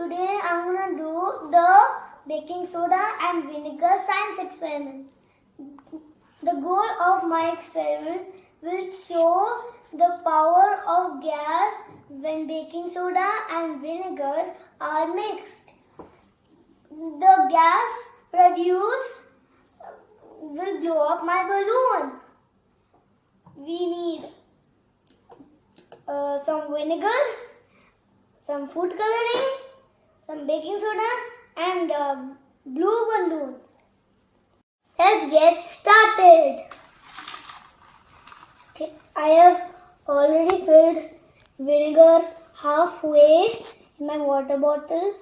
Today I'm gonna do the baking soda and vinegar science experiment. The goal of my experiment will show the power of gas when baking soda and vinegar are mixed. The gas produced will blow up my balloon. We need some vinegar, some food coloring, some baking soda and a blue balloon. Let's get started. Okay, I have already filled vinegar halfway in my water bottle.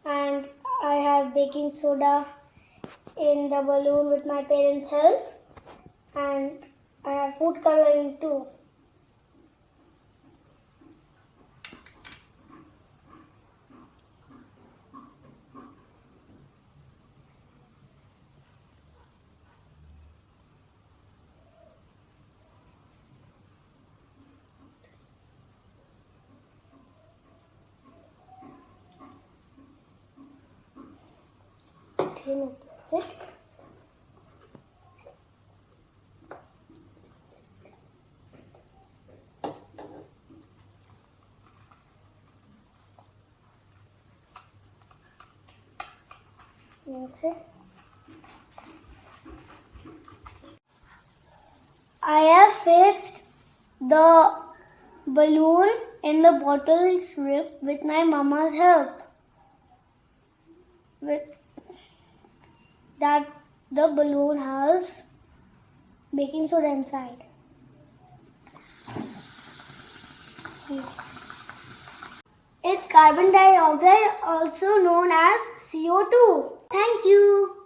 And I have baking soda in the balloon with my parents' help, and I have food coloring too. Okay, now that's it. That's it. I have fixed the balloon in the bottle strip with my mama's help. With that, the balloon has baking soda inside. It's carbon dioxide, also known as CO2. Thank you.